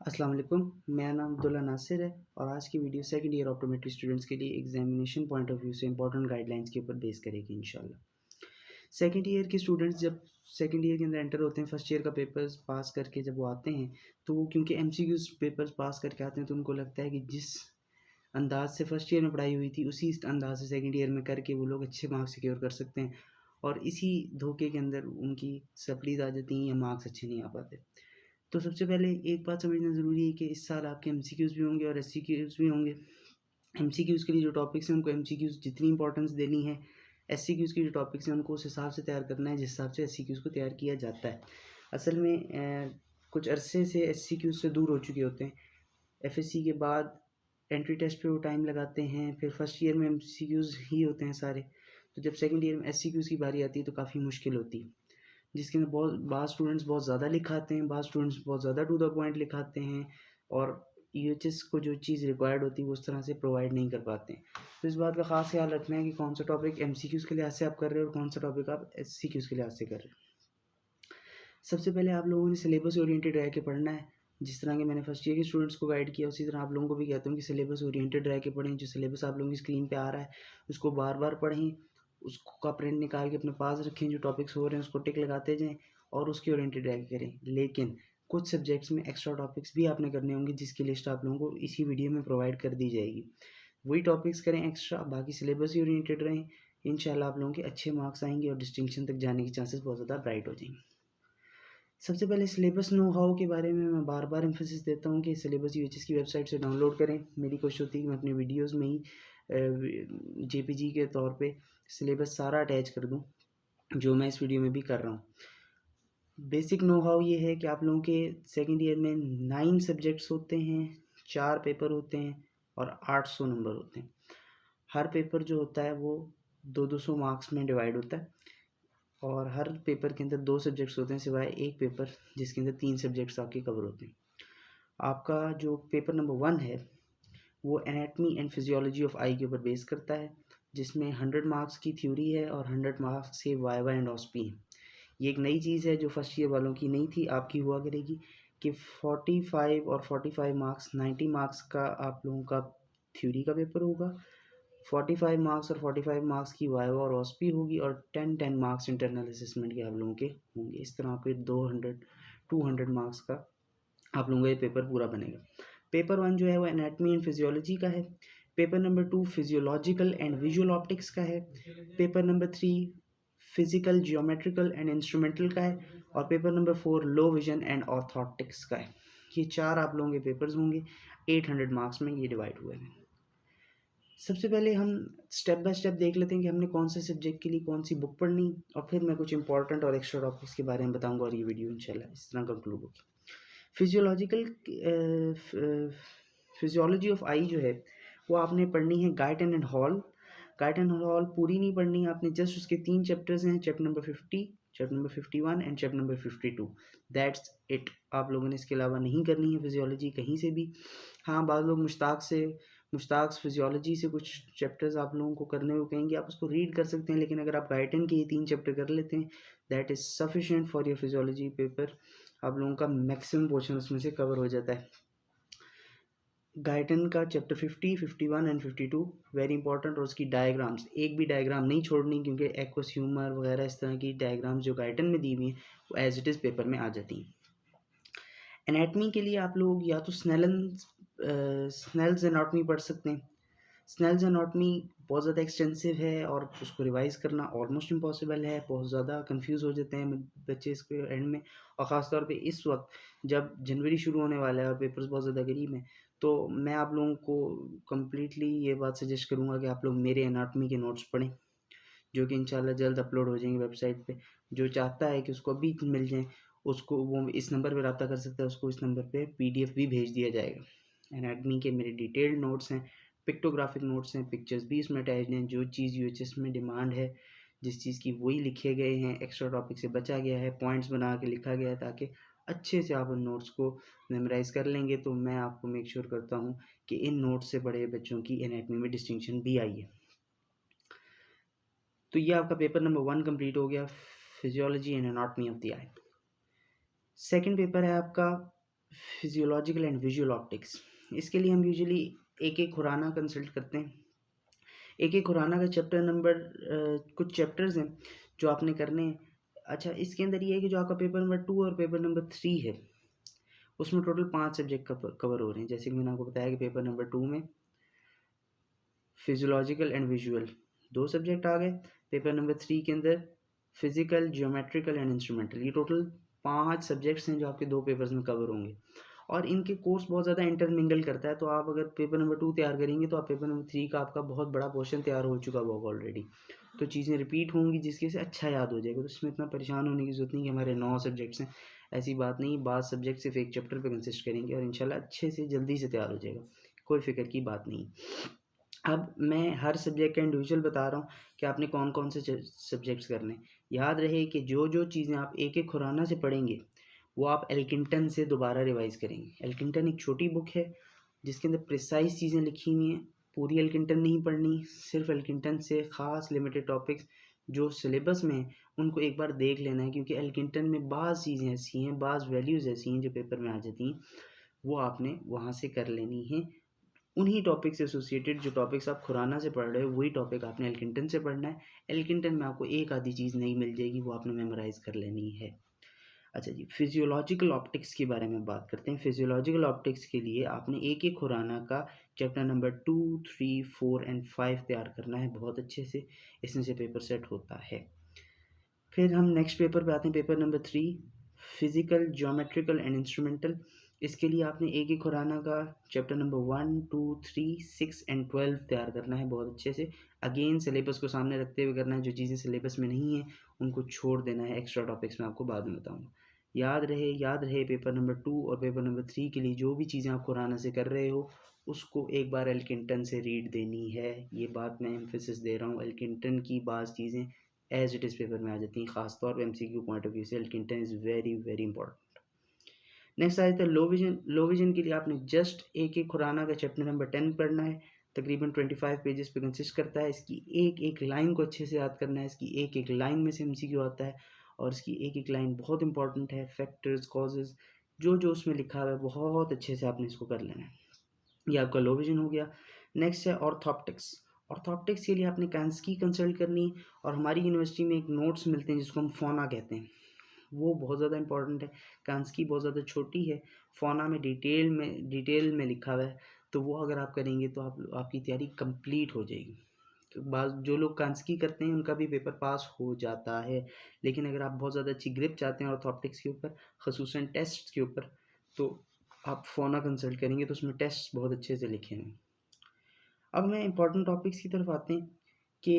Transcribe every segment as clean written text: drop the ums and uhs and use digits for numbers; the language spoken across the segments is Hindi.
अस्सलाम वालेकुम। मेरा नाम अब्दुल्ला नासिर है और आज की video second year optometry students के लिए एग्जामिनेशन पॉइंट ऑफ व्यू से इंपॉर्टेंट गाइडलाइंस के ऊपर बेस करेगी इंशाल्लाह। सेकंड ईयर के स्टूडेंट्स जब सेकंड ईयर के अंदर एंटर होते हैं, फर्स्ट ईयर का पेपर्स पास करके जब वो आते हैं, तो वो क्योंकि एमसीक्यूज पेपर्स पास करके आते हैं, तो उनको लगता है कि जिस अंदाज से फर्स्ट ईयर में पढ़ाई हुई थी उसी अंदाज से सेकंड ईयर में करके वो लोग अच्छे मार्क्स सिक्योर कर सकते हैं, और इसी धोखे के अंदर उनकी सप्लीज आ जाती हैं या मार्क्स अच्छे नहीं आ पाते। तो सबसे पहले एक बात समझना ज़रूरी है कि इस साल आपके एमसीक्यूज़ भी होंगे और एससीक्यूज़ भी होंगे। एमसीक्यूज़ के लिए जो टॉपिक्स हैं उनको एमसीक्यूज़ जितनी इंपॉर्टेंस देनी है, एससीक्यूज़ के जो टॉपिक्स हैं उनको उस हिसाब से तैयार करना है जिस हिसाब से एससीक्यूज़ को तैयार किया जाता है। असल में कुछ अरसे से एससीक्यूज़ से दूर हो चुके होते हैं। एफएससी के बाद एंट्री टेस्ट पे वो टाइम लगाते हैं, फिर फर्स्ट ईयर में एमसीक्यूज़ ही होते हैं सारे। तो जब सेकंड ईयर में एससीक्यूज़ की बारी आती है तो काफ़ी मुश्किल होती है, जिसके अंदर बहुत बाज़ स्टूडेंट्स बहुत ज़्यादा लिखाते हैं, बाज़ स्टूडेंट्स बहुत ज़्यादा टू द पॉइंट लिखाते हैं और यूएचएस को जो चीज़ रिक्वायर्ड होती है वो उस तरह से प्रोवाइड नहीं कर पाते हैं। तो इस बात का ख़ास ख्याल रखना है कि कौन सा टॉपिक एमसीक्यूज़ के लिहाज से आप कर रहे हो और कौन सा टॉपिक आप एससीक्यूज़ के लिहाज से कर रहे हो। सबसे पहले आप लोगों ने सिलेबस ओरिएंटेड रह के पढ़ना है। जिस तरह के मैंने फर्स्ट ईयर के स्टूडेंट्स को गाइड किया, उसी तरह आप लोगों को भी कहता हूँ कि सिलेबस ओरिएंटेड रह के पढ़ें। जो सिलेबस आप लोगों की स्क्रीन पे आ रहा है उसको बार बार पढ़ें, उसको का प्रिंट निकाल के अपने पास रखें, जो टॉपिक्स हो रहे हैं उसको टिक लगाते जाएँ और उसके ओरिएंटेड रह के करें। लेकिन कुछ सब्जेक्ट्स में एक्स्ट्रा टॉपिक्स भी आपने करने होंगे जिसकी लिस्ट आप लोगों को इसी वीडियो में प्रोवाइड कर दी जाएगी। वही टॉपिक्स करें एक्स्ट्रा, बाकी सिलेबस ही ओरिएंटेड रहें। इंशाल्लाह आप लोगों के अच्छे मार्क्स आएंगे और डिस्टिंक्शन तक जाने के चांसेस बहुत ज़्यादा ब्राइट हो जाएंगे। सबसे पहले सिलेबस नो हाउ के बारे में मैं बार बार एम्फेसिस देता हूँ कि सिलेबस यूएचएस की वेबसाइट से डाउनलोड करें। मेरी कोशिश होती है कि मैं अपनी वीडियोस में ही जेपीजी के तौर पे सिलेबस सारा अटैच कर दूँ, जो मैं इस वीडियो में भी कर रहा हूँ। बेसिक नो हाउ ये है कि आप लोगों के सेकेंड ईयर में 9 सब्जेक्ट्स होते हैं, 4 पेपर होते हैं और 800 नंबर होते हैं। हर पेपर जो होता है वो 200 मार्क्स में डिवाइड होता है और हर पेपर के अंदर 2 सब्जेक्ट्स होते हैं सिवाय एक पेपर जिसके अंदर 3 सब्जेक्ट्स आपके कवर होते हैं। आपका जो पेपर नंबर 1 है वो एनाटमी एंड फिजियोलॉजी ऑफ आई के ऊपर बेस करता है, जिसमें 100 मार्क्स की थ्योरी है और 100 मार्क्स के वाइवा एंड ऑस्पी हैं। ये एक नई चीज़ है जो फर्स्ट ईयर वालों की नहीं थी, आपकी हुआ करेगी कि 45 और 45 मार्क्स 90 मार्क्स का आप लोगों का थ्योरी का पेपर होगा, 45 मार्क्स और 45 मार्क्स की वाइवा और ऑस्पी होगी और 10 मार्क्स इंटरनल असेसमेंट के आप लोगों के होंगे। इस तरह आपके 200 मार्क्स का आप लोगों का ये पेपर पूरा बनेगा। पेपर 1 जो है वो एनाटमी एंड फिजियोलॉजी का है। Paper number 2 physiological and visual optics का है। Paper number 3 physical geometrical and instrumental का है और paper number 4 low vision and orthotics का है। ये 4 आप लोगों के पेपर्स होंगे, 800 मार्क्स में ये डिवाइड हुए हैं। सबसे पहले हम स्टेप बाय स्टेप देख लेते हैं कि हमने कौन से सब्जेक्ट के लिए कौन सी बुक पढ़नी, और फिर मैं कुछ इंपॉर्टेंट और एक्स्ट्रा टॉपिक्स के बारे में बताऊंगा और ये वीडियो इंशाल्लाह इस तरह कंक्लूड होगी। फिजियोलॉजिकल फिजियोलॉजी ऑफ आई जो है वो आपने पढ़नी है Guyton and hall. Guyton and hall पूरी नहीं पढ़नी है आपने, जस्ट उसके 3 चैप्टर्स हैं, chapter number 50, chapter number 51 and chapter number 52। That's it. आप लोगों ने इसके अलावा नहीं करनी है फिजियोलॉजी कहीं से भी। हाँ, बाद लोग मुश्ताक फिजियोलॉजी से कुछ चैप्टर्स आप लोगों को करने को कहेंगे, आप उसको रीड कर सकते हैं, लेकिन अगर आप गाइटन के ये 3 चैप्टर कर लेते हैं that is sufficient for your physiology paper. आप लोगों का मैक्सिमम पोर्शन उसमें से कवर हो जाता है। गाइटन का चैप्टर 50, 51 एंड 52 वेरी इंपॉर्टेंट, और उसकी डायग्राम्स एक भी डायग्राम नहीं छोड़नी, क्योंकि एक्वस ह्यूमर वगैरह इस तरह की डायग्राम्स जो गाइटन में दी हुई हैं वो एज इट इज़ पेपर में आ जाती हैं। एनाटमी के लिए आप लोग या तो स्नेल्स एनाटमी पढ़ सकते हैं। स्नेल्स एनाटमी बहुत ज़्यादा एक्सटेंसिव है और उसको रिवाइज़ करना ऑलमोस्ट इम्पॉसिबल है। बहुत ज़्यादा कंफ्यूज हो जाते हैं बच्चे इसके एंड में, और ख़ास तौर पे इस वक्त जब जनवरी शुरू होने वाला है और पेपर्स बहुत ज़्यादा करीब हैं, तो मैं आप लोगों को कम्प्लीटली ये बात सजेस्ट करूँगा कि आप लोग मेरे एनाटमी के नोट्स पढ़ें, जो कि इंशाल्लाह जल्द अपलोड हो जाएंगे वेबसाइट पे। जो चाहता है कि उसको अभी मिल जाए उसको वो इस नंबर पर रब्ता कर सकता है, उसको इस नंबर पे PDF भी भेज दिया जाएगा। एनाटमी के मेरे डिटेल्ड नोट्स हैं, पिक्टोग्राफिक नोट्स हैं, पिक्चर्स भी इसमें अटैच्ड हैं। जो चीज़ यूएचएस में डिमांड है जिस चीज़ की वही लिखे गए हैं, एक्स्ट्रा टॉपिक से बचा गया है, पॉइंट्स बना के लिखा गया है ताकि अच्छे से आप उन नोट्स को मेमोराइज़ कर लेंगे। तो मैं आपको मेक श्योर करता हूँ कि इन नोट्स से बड़े बच्चों की एनाटमी में डिस्टिंक्शन भी आई है। तो ये आपका पेपर नंबर 1 कंप्लीट हो गया, physiology and anatomy of the I. Second paper है आपका फिजियोलॉजिकल एंड विजुअल ऑप्टिक्स, इसके लिए हम यूजुअली एक एक खुराना कंसल्ट करते हैं। एक एक खुराना का चैप्टर नंबर कुछ चैप्टर्स हैं जो आपने करने हैं। अच्छा, इसके अंदर ये है कि जो आपका पेपर नंबर 2 और पेपर नंबर 3 है उसमें टोटल 5 सब्जेक्ट कवर हो रहे हैं। जैसे कि मैंने आपको बताया कि पेपर नंबर 2 में फिजियोलॉजिकल एंड विजुअल 2 सब्जेक्ट आ गए। पेपर नंबर 3 के अंदर फिजिकल, जियोमेट्रिकल एंड इंस्ट्रूमेंटल, ये टोटल 5 सब्जेक्ट्स हैं जो आपके 2 पेपर्स में कवर होंगे। और इनके कोर्स बहुत ज़्यादा इंटरमिंगल करता है, तो आप अगर पेपर नंबर 2 तैयार करेंगे तो आप पेपर नंबर 3 का आपका बहुत बड़ा पोर्शन तैयार हो चुका होगा ऑलरेडी, तो चीज़ें रिपीट होंगी जिसकी से अच्छा याद हो जाएगा। तो इसमें इतना परेशान होने की ज़रूरत नहीं कि हमारे 9 सब्जेक्ट्स हैं, ऐसी बात नहीं। 12 सब्जेक्ट सिर्फ एक चैप्टर पे कंसिस्ट करेंगे और इंशाल्लाह अच्छे से जल्दी से तैयार हो जाएगा, कोई फिक्र की बात नहीं। अब मैं हर सब्जेक्ट का इंडिविजुअल बता रहा हूँ कि आपने कौन कौन से सब्जेक्ट्स करने। याद रहे कि जो जो चीज़ें आप एक एक खुराना से पढ़ेंगे वो आप एल्किंटन से दोबारा रिवाइज़ करेंगे। एल्किंटन एक छोटी बुक है जिसके अंदर प्रिसाइज चीज़ें लिखी हुई हैं। पूरी एल्किंटन नहीं पढ़नी, सिर्फ एल्किंटन से ख़ास लिमिटेड टॉपिक्स जो सिलेबस में हैं उनको एक बार देख लेना है, क्योंकि एल्किंटन में बाज़ चीज़ें ऐसी हैं, बाज़ वैल्यूज़ ऐसी हैं जो पेपर में आ जाती हैं, वो आपने वहाँ से कर लेनी है। उन्हीं टॉपिक से एसोसिएटेड जो टॉपिक्स आप खुराना से पढ़ रहे हो वही टॉपिक आपने एल्किंटन से पढ़ना है। एल्किंटन में आपको एक आधी चीज़ नहीं मिल जाएगी, वो आपने मेमोराइज कर लेनी है। अच्छा जी, फिजियोलॉजिकल ऑप्टिक्स के बारे में बात करते हैं। फिजियोलॉजिकल ऑप्टिक्स के लिए आपने एक एक खुराना का चैप्टर नंबर 2, 3, 4 एंड 5 तैयार करना है बहुत अच्छे से, इसमें से पेपर सेट होता है। फिर हम नेक्स्ट पेपर पे आते हैं, paper number 3, physical, geometrical and instrumental. इसके लिए आपने एक एक खुराना का चैप्टर नंबर 1, 2, 3, 6 एंड 12 तैयार करना है बहुत अच्छे से। अगेन सिलेबस को सामने रखते हुए करना है, जो चीज़ें सिलेबस में नहीं है उनको छोड़ देना है। एक्स्ट्रा टॉपिक्स मैं आपको बाद में बताऊँगा। याद रहे पेपर नंबर 2 और पेपर नंबर 3 के लिए जो भी चीज़ें आप खुराना से कर रहे हो उसको एक बार एल्किंटन से रीड देनी है। ये बात मैं एम्फेसिस दे रहा हूँ, एल्किंटन की बाज़ चीज़ें एज इट इज़ पेपर में आ जाती हैं, खासतौर पर MCQ पॉइंट ऑफ व्यू से Elkington is very very important. Next आ जाता है लो विजन। लो विजन के लिए आपने जस्ट एक एक खुराना का चैप्टर नंबर 10 पढ़ना है, तकरीबन 25 पेजेस पे कंसिस्ट करता है। इसकी एक एक लाइन को अच्छे से याद करना है, इसकी एक एक लाइन में से MCQ आता है और इसकी एक एक लाइन बहुत इंपॉर्टेंट है। फैक्टर्स, कॉजेज, जो जो उसमें लिखा हुआ है बहुत अच्छे से आपने इसको कर लेना है। ये आपका लो विजन हो गया। नेक्स्ट है ऑर्थोप्टिक्स। ऑर्थोप्टिक्स के लिए आपने कांस्की कंसल्ट करनी, और हमारी यूनिवर्सिटी में एक नोट्स मिलते हैं जिसको हम फोना कहते हैं, वो बहुत ज़्यादा इंपॉर्टेंट है। कांस्की बहुत ज़्यादा छोटी है, फोना में डिटेल में लिखा हुआ है, तो वो अगर आप करेंगे तो आपकी तैयारी कंप्लीट हो जाएगी। तो जो लोग कांस्की करते हैं उनका भी पेपर पास हो जाता है, लेकिन अगर आप बहुत ज़्यादा अच्छी ग्रिप चाहते हैं ऑर्थोप्टिक्स के ऊपर, खसूसन टेस्ट के ऊपर, तो आप फोना कंसल्ट करेंगे तो उसमें टेस्ट बहुत अच्छे से लिखे हैं। अब मैं इंपॉर्टेंट टॉपिक्स की तरफ आते हैं कि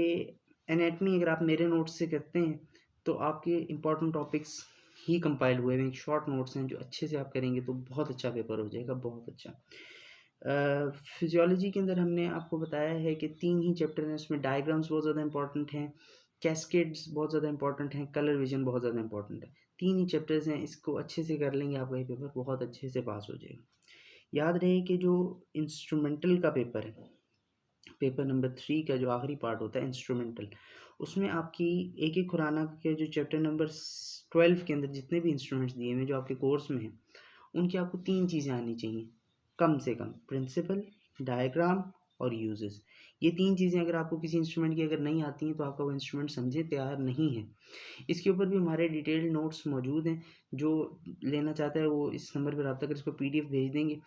एनाटमी अगर आप मेरे नोट्स से करते हैं तो आपके इंपॉर्टेंट टॉपिक्स ही कंपाइल हुए हैं, शॉर्ट नोट्स हैं जो अच्छे से आप करेंगे तो बहुत अच्छा पेपर हो जाएगा, बहुत अच्छा। फिजियोलॉजी के अंदर हमने आपको बताया है कि 3 ही चैप्टर हैं, उसमें डायग्राम्स बहुत ज़्यादा इंपॉर्टेंट हैं, कैस्केड्स बहुत ज़्यादा इंपॉर्टेंट हैं, कलर विजन बहुत ज़्यादा इंपॉर्टेंट है। 3 ही चैप्टर्स हैं, इसको अच्छे से कर लेंगे आपका ये पेपर बहुत अच्छे से पास हो जाएगा। याद रहे कि जो इंस्ट्रूमेंटल का पेपर है, पेपर नंबर 3 का जो आखिरी पार्ट होता है इंस्ट्रूमेंटल, उसमें आपकी एक एक खुराना के जो चैप्टर नंबर 12 के अंदर जितने भी इंस्ट्रूमेंट्स दिए हुए जो आपके कोर्स में हैं उनकी आपको 3 चीज़ें आनी चाहिए कम से कम, प्रिंसिपल, डायग्राम और यूजेस। ये 3 चीज़ें अगर आपको किसी इंस्ट्रूमेंट की अगर नहीं आती हैं तो आपका वो इंस्ट्रूमेंट समझे तैयार नहीं है। इसके ऊपर भी हमारे डिटेल्ड नोट्स मौजूद हैं, जो लेना चाहता है वो इस नंबर पर रब्ता कर इसको PDF भेज देंगे।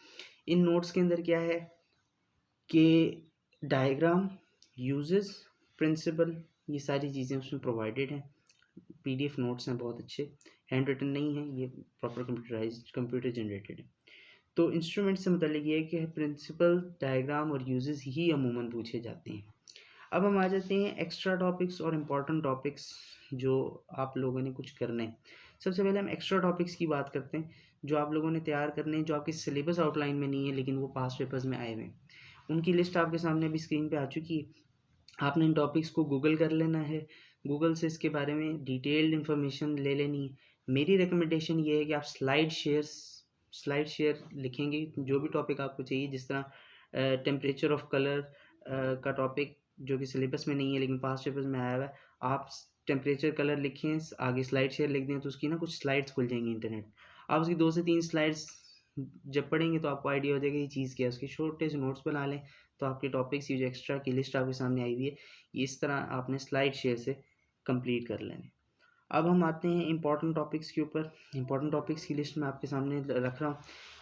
इन नोट्स के अंदर क्या है कि डायग्राम, यूजेस, प्रिंसिपल, ये सारी चीज़ें उसमें प्रोवाइडेड हैं। PDF नोट्स हैं बहुत अच्छे, हैंड रिटन नहीं है, ये प्रॉपर कंप्यूटर जनरेटेड है। तो इंस्ट्रूमेंट से मतलब ये है कि प्रिंसिपल, डायग्राम और यूजेस ही अमूमन पूछे जाते हैं। अब हम आ जाते हैं एक्स्ट्रा टॉपिक्स और इम्पॉर्टेंट टॉपिक्स जो आप लोगों ने कुछ करने हैं। सबसे पहले हम एक्स्ट्रा टॉपिक्स की बात करते हैं जो आप लोगों ने तैयार करने हैं, जो आपके सिलेबस आउटलाइन में नहीं है लेकिन वो पास पेपर्स में आए हुए हैं। उनकी लिस्ट आपके सामने अभी स्क्रीन पे आ चुकी है। आपने इन टॉपिक्स को गूगल कर लेना है, गूगल से इसके बारे में डिटेल्ड इन्फॉर्मेशन ले लेनी है। मेरी रिकमेंडेशन ये है कि आप स्लाइड शेयर लिखेंगे जो भी टॉपिक आपको चाहिए, जिस तरह टेम्परेचर ऑफ कलर का टॉपिक जो कि सिलेबस में नहीं है लेकिन पास्ट पेपर्स में आया हुआ है, आप टेम्परेचर कलर लिखें, आगे स्लाइड शेयर लिख दें तो उसकी ना कुछ स्लाइड्स खुल जाएंगी इंटरनेट। आप उसकी 2 से 3 स्लाइड्स जब पढ़ेंगे तो आपको आइडिया हो जाएगा ये चीज़ क्या है। उसके छोटे से नोट्स बना लें तो आपके टॉपिक्स की जो एक्स्ट्रा की लिस्ट आपके सामने आई हुई है, इस तरह आपने स्लाइड शेयर से कंप्लीट कर लेने। अब हम आते हैं इंपॉर्टेंट टॉपिक्स के ऊपर। इंपॉर्टेंट टॉपिक्स की लिस्ट मैं आपके सामने रख रहा हूँ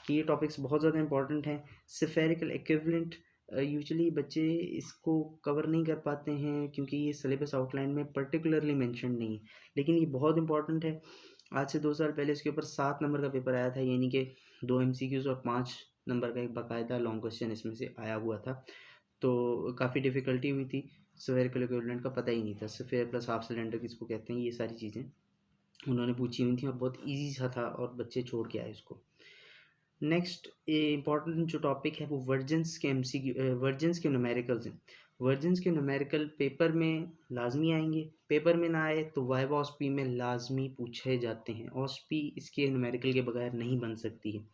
कि ये टॉपिक्स बहुत ज़्यादा इंपॉर्टेंट हैं। स्फेरिकल इक्विवेलेंट यूजुअली बच्चे इसको कवर नहीं कर पाते हैं क्योंकि ये सिलेबस आउटलाइन में पर्टिकुलरली मेंशन नहीं है, लेकिन ये बहुत इंपॉर्टेंट है। आज से 2 साल पहले इसके ऊपर 7 नंबर का पेपर आया था, यानी कि 2 MCQs और 5 नंबर का एक बाकायदा लॉन्ग क्वेश्चन इसमें से आया हुआ था। तो काफ़ी डिफ़िकल्टी हुई थी। स्फेरिकल इक्विवेलेंट का पता ही नहीं था, स्फेयर प्लस हाफ सिलेंडर किसको कहते हैं, ये सारी चीज़ें उन्होंने पूछी हुई थी और बहुत ईजी सा था और बच्चे छोड़ के आए उसको। नेक्स्ट इम्पॉर्टेंट जो टॉपिक है वो वर्जन्स के वर्जन्स के न्यूमेरिकल्स हैं। वर्जन्स के न्यूमेरिकल पेपर में लाजमी आएंगे, पेपर में ना आए तो वाइवा ऑस्पी में लाजमी पूछे जाते हैं। ऑस्पी इसके न्यूमेरिकल के बगैर नहीं बन सकती है।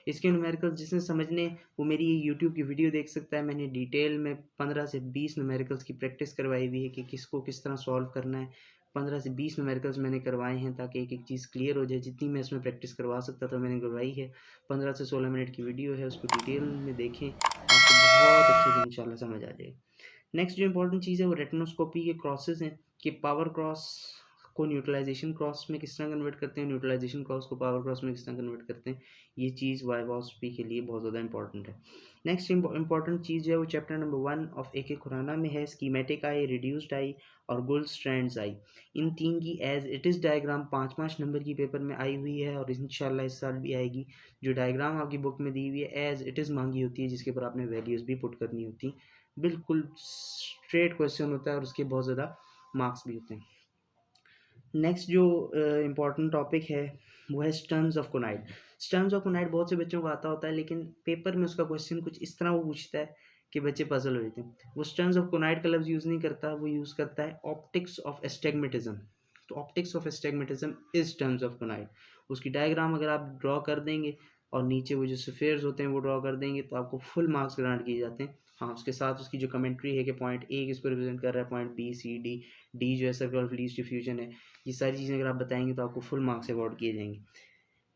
इसके न्यूमेरिकल्स जिसने समझने वो मेरी यूट्यूब की वीडियो देख सकता है। मैंने डिटेल में 15 से 20 न्यूमेरिकल्स की प्रैक्टिस करवाई हुई है कि किसको किस तरह सॉल्व करना है। 15 से 20 न्यूमेरिकल्स मैंने करवाए हैं ताकि एक एक चीज़ क्लियर हो जाए। जितनी मैं इसमें प्रैक्टिस करवा सकता था मैंने करवाई है। 15 से 16 मिनट की वीडियो है, उसको डिटेल में देखें, आपको बहुत अच्छे से इंशाल्लाह समझ आ जाएगा। नेक्स्ट जो इंपॉर्टेंट चीज़ है वो रेटिनोस्कोपी के क्रॉसेस हैं कि पावर क्रॉस को न्यूट्रलाइजेशन क्रॉस में किस तरह कन्वर्ट करते हैं, न्यूट्रलाइजेशन क्रॉस को पावर क्रॉस में किस तरह कन्वर्ट करते हैं। ये चीज़ वाइवा ऑस्पी के लिए बहुत ज़्यादा इंपॉर्टेंट है। नेक्स्ट इंपॉर्टेंट चीज़ जो है वो चैप्टर नंबर 1 ऑफ एक खुराना में है। स्कीमेटिक आई, रिड्यूस्ड आई और गोल्ड स्ट्रैंड्स आई, इन तीन की as it is diagram 5-5 number की पेपर में आई हुई है और इंशाल्लाह इस साल भी आएगी। जो डायग्राम आपकी बुक में दी हुई है एज इट इज़ मांगी होती है, जिसके ऊपर आपने वैल्यूज़ भी पुट करनी होती। बिल्कुल स्ट्रेट क्वेश्चन होता है और उसके बहुत ज़्यादा मार्क्स भी होते हैं। नेक्स्ट जो इम्पॉर्टेंट टॉपिक है वो है स्टर्म्स ऑफ कोनाइड। स्टर्म्स ऑफ कोनाइड बहुत से बच्चों को आता होता है, लेकिन पेपर में उसका क्वेश्चन कुछ इस तरह वो पूछता है कि बच्चे पजल हो जाते हैं। वो स्टर्म्स ऑफ कोनाइड का लफ्ज़ यूज़ नहीं करता, वो यूज़ करता है ऑप्टिक्स ऑफ एस्टेग्मेटिज्म। तो optics of astigmatism is terms of conoid. उसकी डायग्राम अगर आप ड्रॉ कर देंगे और नीचे वो जो स्फीयर्स होते हैं वो ड्रॉ कर देंगे तो आपको फुल मार्क्स ग्रांट किए जाते हैं। हाँ, उसके साथ उसकी जो कमेंट्री है कि पॉइंट ए किसको रिप्रेजेंट कर रहा है, point B C D, D जो है सर्कल ऑफ लीस्ट डिफ्यूजन है, ये सारी चीज़ें अगर आप बताएंगे तो आपको फुल मार्क्स अवॉर्ड किए जाएंगे।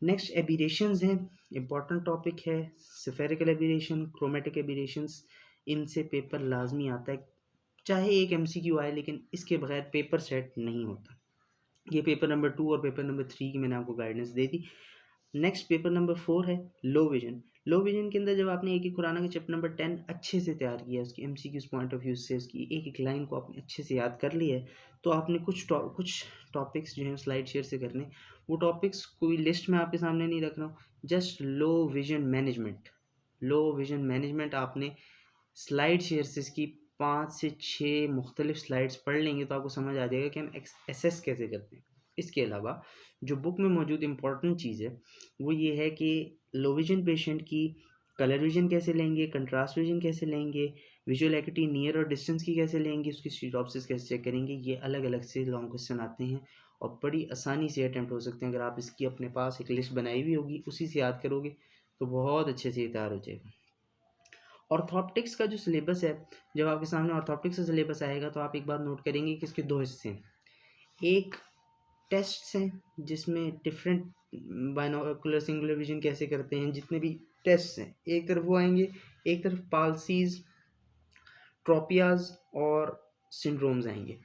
नेक्स्ट एबिरेशंस हैं, इंपॉर्टेंट टॉपिक है। स्फेरिकल एबिरेशन, क्रोमेटिक एबिरेशंस, इनसे पेपर लाजमी आता है, चाहे एक MCQ आए लेकिन इसके बगैर पेपर सेट नहीं होता। ये पेपर नंबर 2 और पेपर नंबर 3 की मैंने आपको गाइडेंस दे दी। नेक्स्ट पेपर नंबर 4 है लो विजन। लो विजन के अंदर जब आपने एक खुराना का चैप्टर नंबर 10 अच्छे से तैयार किया, उसकी MCQs पॉइंट ऑफ व्यू से उसकी एक एक लाइन को आपने अच्छे से याद कर लिया है, तो आपने कुछ टॉपिक्स जो हैं स्लाइड शेयर से करने। वो टॉपिक्स कोई लिस्ट में आपके सामने नहीं रख रहा हूँ, just low vision management. Low vision management आपने स्लाइड शेयर से इसकी 5 से 6 मुख्तलिफ स्लाइड्स पढ़ लेंगे तो आपको समझ आ जाएगा कि हम एसेस कैसे करते हैं। इसके अलावा जो बुक में मौजूद इम्पॉर्टेंट चीज़ है वो ये है कि लो विजन पेशेंट की कलर विजन कैसे लेंगे, कंट्रास्ट विजन कैसे लेंगे, विजुअल एक्यूटी नियर और डिस्टेंस की कैसे लेंगे, उसकी सिनॉप्सिस कैसे चेक करेंगे। ये अलग अलग से लॉन्ग क्वेश्चन आते हैं और बड़ी आसानी से अटैम्प्ट हो सकते हैं। अगर आप इसकी अपने पास एक लिस्ट बनाई हुई होगी उसी से याद करोगे तो बहुत अच्छे से तैयार हो जाएगा। ऑर्थोप्टिक्स का जो सिलेबस है, जब आपके सामने ऑर्थोप्टिक्स का सिलेबस आएगा तो आप एक बात नोट करेंगे कि इसके 2 हिस्से हैं। एक टेस्ट्स हैं जिसमें डिफरेंट बाइनोकुलर सिंगुलर विजन कैसे करते हैं, जितने भी टेस्ट्स हैं एक तरफ वो आएंगे, एक तरफ पाल्सीज, ट्रोपियाज और सिंड्रोम्स आएंगे।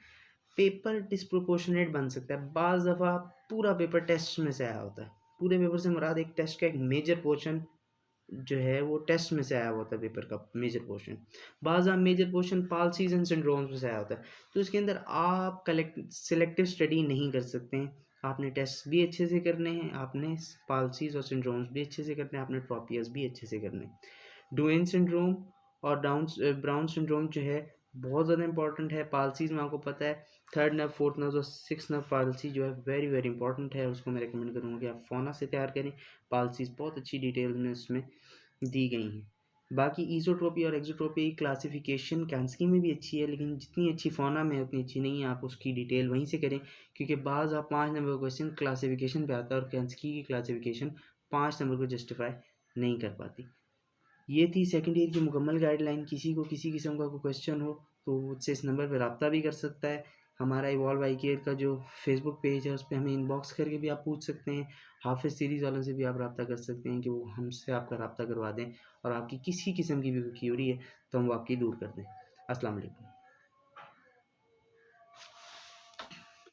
पेपर डिस्प्रोपोर्शनेट बन सकता है, बाज़ दफ़ा पूरा पेपर टेस्ट में से आया होता है। पूरे पेपर से मुराद एक टेस्ट का एक मेजर पोर्शन जो है वो टेस्ट में से आया होता है, पेपर का मेजर पोर्शन। बाज़ मेजर पोर्शन पाल्सीज एंड सिंड्रोम्स में से आया होता है, तो इसके अंदर आप सिलेक्टिव स्टडी नहीं कर सकते हैं। आपने टेस्ट भी अच्छे से करने हैं, आपने पाल्सीज और सिंड्रोम्स भी अच्छे से करने हैं, आपने ट्रॉपियस भी अच्छे से करने हैं। डुएन सिंड्रोम और ब्राउन सिंड्रोम जो है बहुत ज़्यादा इंपॉर्टेंट है। पाल्सीज में आपको पता है 3rd नर्व, 4th नर्व और 6th नर्व पाल्सी जो है वेरी वेरी इंपॉर्टेंट है, उसको मैं रिकमेंड करूँगा कि आप फोना से तैयार करें। पाल्सीज बहुत अच्छी डिटेल में उसमें दी गई हैं। बाकी ईज़ोट्रोपी और एक्सोट्रोपी क्लासिफिकेशन कैंसकी में भी अच्छी है, लेकिन जितनी अच्छी फोना में उतनी अच्छी नहीं है। आप उसकी डिटेल वहीं से करें, क्योंकि बाज़ आप 5 नंबर का क्वेश्चन क्लासिफिकेशन पे आता है और कैंसकी की क्लासिफिकेशन 5 नंबर को जस्टिफाई नहीं कर पाती। ये थी सेकेंड ईयर की मुकम्मल गाइडलाइन। किसी को किसी किस्म का कोई क्वेश्चन हो तो मुझसे इस नंबर पर रब्ता भी कर सकता है। हमारा इवॉल्व आई केयर का जो फेसबुक पेज है उस पे हमें इनबॉक्स करके भी आप पूछ सकते हैं। हाफिज़ सीरीज़ वालों से भी आप रब्ता कर सकते हैं कि वो हमसे आपका रब्ता करवा दें और आपकी किसी किस्म की भी क्यूरी है तो हम वो आपकी दूर कर दें। अस्सलाम वालेकुम।